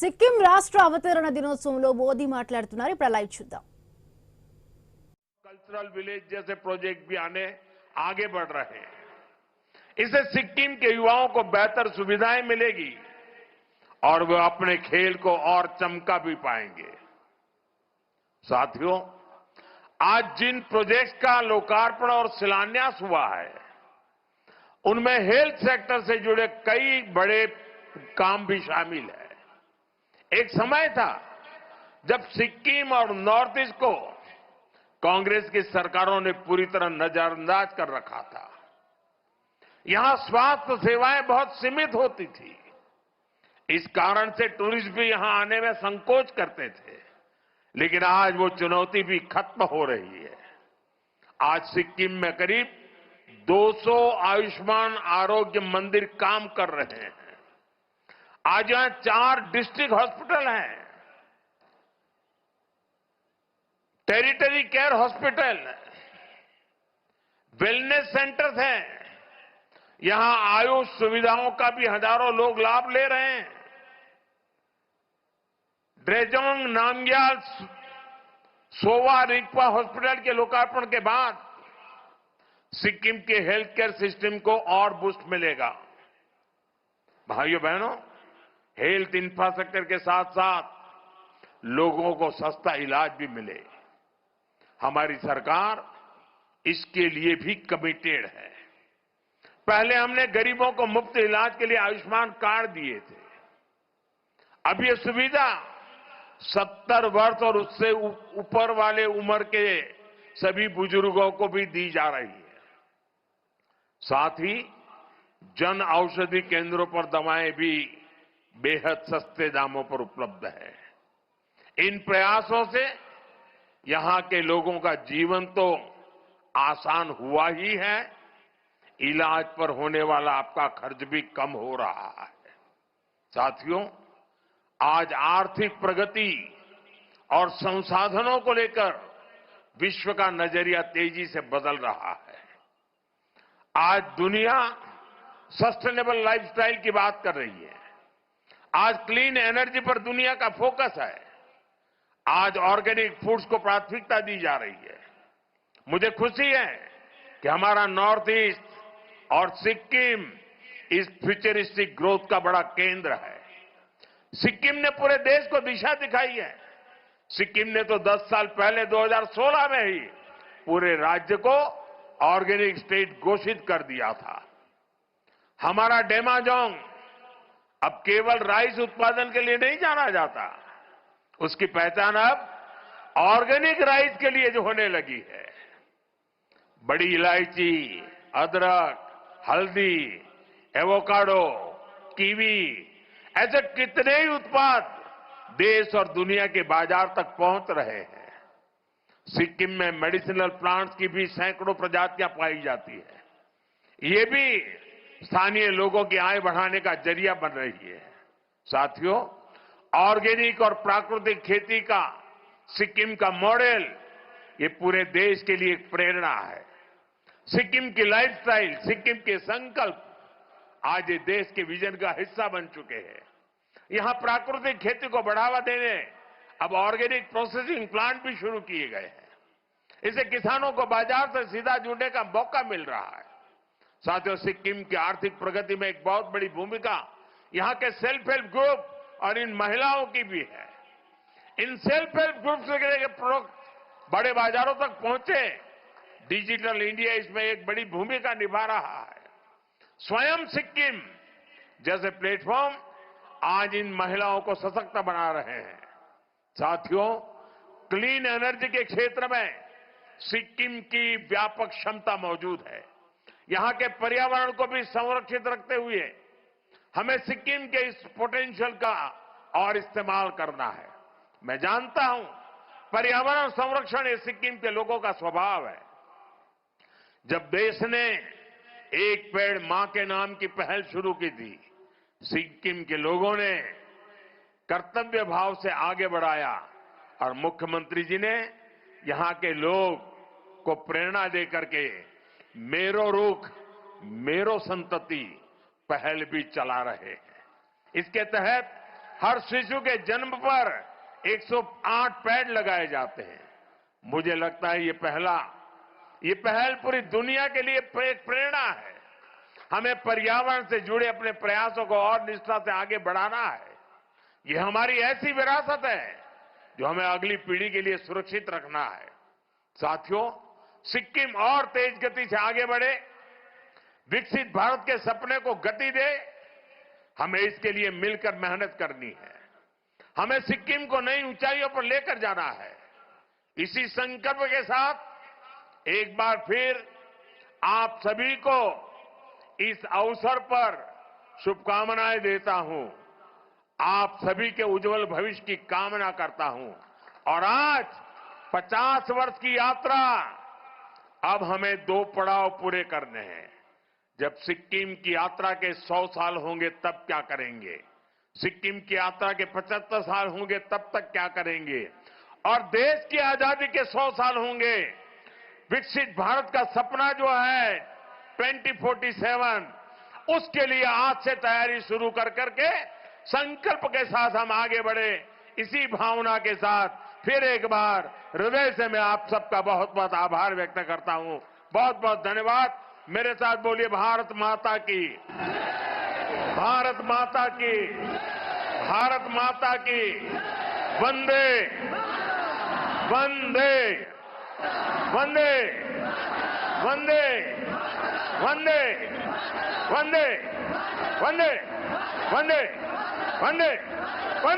సిక్కిం రాష్ట్ర అవతరణ దినోత్సవంలో మోదీ మాట్లాడుతున్నారు. ఇప్పుడు లైవ్ చూద్దాం. कल्चरल विलेज जैसे प्रोजेक्ट भी आगे बढ़ रहे हैं. इससे सिक्किम के युवाओं को बेहतर सुविधाएं मिलेगी और वे अपने खेल को और चमका भी पाएंगे. साथियों, आज जिन प्रोजेक्ट्स का लोकार्पण और शिलान्यास हुआ है, उनमें हेल्थ सेक्टर से जुड़े कई बड़े काम भी शामिल है. एक समय था जब सिक्किम और नॉर्थ ईस्ट को कांग्रेस की सरकारों ने पूरी तरह नजरअंदाज कर रखा था. यहां स्वास्थ्य सेवाएं बहुत सीमित होती थी. इस कारण से टूरिस्ट भी यहां आने में संकोच करते थे. लेकिन आज वो चुनौती भी खत्म हो रही है. आज सिक्किम में करीब 200 आयुष्मान आरोग्य मंदिर काम कर रहे हैं. आज यहां 4 डिस्ट्रिक्ट हॉस्पिटल हैं, territory care hospital, wellness centres हैं. यहां आयुष सुविधाओं का भी हजारों लोग लाभ ले रहे हैं. ड्रेजोंग नामग्याल सोवा रिगपा हॉस्पिटल के लोकार्पण के बाद सिक्किम के हेल्थ केयर सिस्टम को और बूस्ट मिलेगा. भाइयों बहनों, हेल्थ इंफ्रास्ट्रक्चर के साथ साथ लोगों को सस्ता इलाज भी मिले. हमारी सरकार इसके लिए भी कमिटेड है. पहले हमने गरीबों को मुफ्त इलाज के लिए आयुष्मान कार्ड दिए थे. अब ये सुविधा 70 वर्ष और उससे ऊपर वाले उम्र के सभी बुजुर्गों को भी दी जा रही है. साथ ही जन औषधि केंद्रों पर दवाएं भी बेहद सस्ते दामों पर उपलब्ध है. इन प्रयासों से यहां के लोगों का जीवन तो आसान हुआ ही है, इलाज पर होने वाला आपका खर्च भी कम हो रहा है. साथियों, आज आर्थिक प्रगति और संसाधनों को लेकर विश्व का नजरिया तेजी से बदल रहा है. आज दुनिया सस्टेनेबल लाइफस्टाइल की बात कर रही है. आज क्लीन एनर्जी पर दुनिया का फोकस है. आज ऑर्गेनिक फूड्स को प्राथमिकता दी जा रही है. मुझे खुशी है कि हमारा नॉर्थ ईस्ट और सिक्किम इस फ्यूचरिस्टिक ग्रोथ का बड़ा केंद्र है. सिक्किम ने पूरे देश को दिशा दिखाई है. सिक्किम ने तो 10 साल पहले 2016 में ही पूरे राज्य को ऑर्गेनिक स्टेट घोषित कर दिया था. हमारा डेमाजोंग अब केवल राइस उत्पादन के लिए नहीं जाना जाता, उसकी पहचान अब ऑर्गेनिक राइस के लिए जो होने लगी है. बड़ी इलायची, अदरक, हल्दी, एवोकाडो, कीवी, ऐसे कितने ही उत्पाद देश और दुनिया के बाजार तक पहुंच रहे हैं. सिक्किम में मेडिसिनल प्लांट्स की भी सैकड़ों प्रजातियां पाई जाती है. ये भी स्थानीय लोगों की आय बढ़ाने का जरिया बन रही है. साथियों, ऑर्गेनिक और प्राकृतिक खेती का सिक्किम का मॉडल ये पूरे देश के लिए एक प्रेरणा है. सिक्किम की लाइफस्टाइल, सिक्किम के संकल्प आज ये देश के विजन का हिस्सा बन चुके हैं. यहां प्राकृतिक खेती को बढ़ावा देने अब ऑर्गेनिक प्रोसेसिंग प्लांट भी शुरू किए गए हैं. इससे किसानों को बाजार से सीधा जुड़ने का मौका मिल रहा है. साथियों, सिक्किम की आर्थिक प्रगति में एक बहुत बड़ी भूमिका यहां के सेल्फ हेल्प ग्रुप और इन महिलाओं की भी है. इन सेल्फ हेल्प ग्रुप के प्रोडक्ट बड़े बाजारों तक पहुंचे. डिजिटल इंडिया इसमें एक बड़ी भूमिका निभा रहा है. स्वयं सिक्किम जैसे प्लेटफॉर्म आज इन महिलाओं को सशक्त बना रहे हैं. साथियों, क्लीन एनर्जी के क्षेत्र में सिक्किम की व्यापक क्षमता मौजूद है. यहां के पर्यावरण को भी संरक्षित रखते हुए हमें सिक्किम के इस पोटेंशियल का और इस्तेमाल करना है. मैं जानता हूं पर्यावरण संरक्षण ये सिक्किम के लोगों का स्वभाव है. जब देश ने एक पेड़ मां के नाम की पहल शुरू की थी, सिक्किम के लोगों ने कर्तव्य भाव से आगे बढ़ाया और मुख्यमंत्री जी ने यहां के लोग को प्रेरणा देकर के मेरो रुख मेरो संतति पहल भी चला रहे हैं. इसके तहत हर शिशु के जन्म पर 108 पेड़ लगाए जाते हैं। मुझे लगता है ये पहल पूरी दुनिया के लिए एक प्रेरणा है। हमें पर्यावरण से जुड़े अपने प्रयासों को और निष्ठा से आगे बढ़ाना है। ये हमारी ऐसी विरासत है जो हमें अगली पीढ़ी के लिए सुरक्षित रखना है। साथियों, सिक्किम और तेज गति से आगे बढ़े, विकसित भारत के सपने को गति दे, हमें इसके लिए मिलकर मेहनत करनी है। हमें सिक्किम को नई ऊंचाइयों पर लेकर जाना है। इसी संकल्प के साथ एक बार फिर आप सभी को इस अवसर पर शुभकामनाएं देता हूं। आप सभी के उज्जवल भविष्य की कामना करता हूं। और आज 50 वर्ष की यात्रा, अब हमें 2 पड़ाव पूरे करने हैं। जब सिक्किम की यात्रा के 100 साल होंगे तब क्या करेंगे, सिक्किम की यात्रा के 75 साल होंगे तब तक क्या करेंगे, और देश की आजादी के 100 साल होंगे। विकसित भारत का सपना जो है 2047, उसके लिए आज से तैयारी शुरू करके संकल्प के साथ हम आगे बढ़े। इसी भावना के साथ फिर एक बार हृदय से मैं आप सबका बहुत बहुत आभार व्यक्त करता हूं। बहुत बहुत धन्यवाद। मेरे साथ बोलिए भारत माता की, भारत माता की, भारत माता की। वंदे वंदे वंदे वंदे वंदे वंदे वंदे वंदे वंदे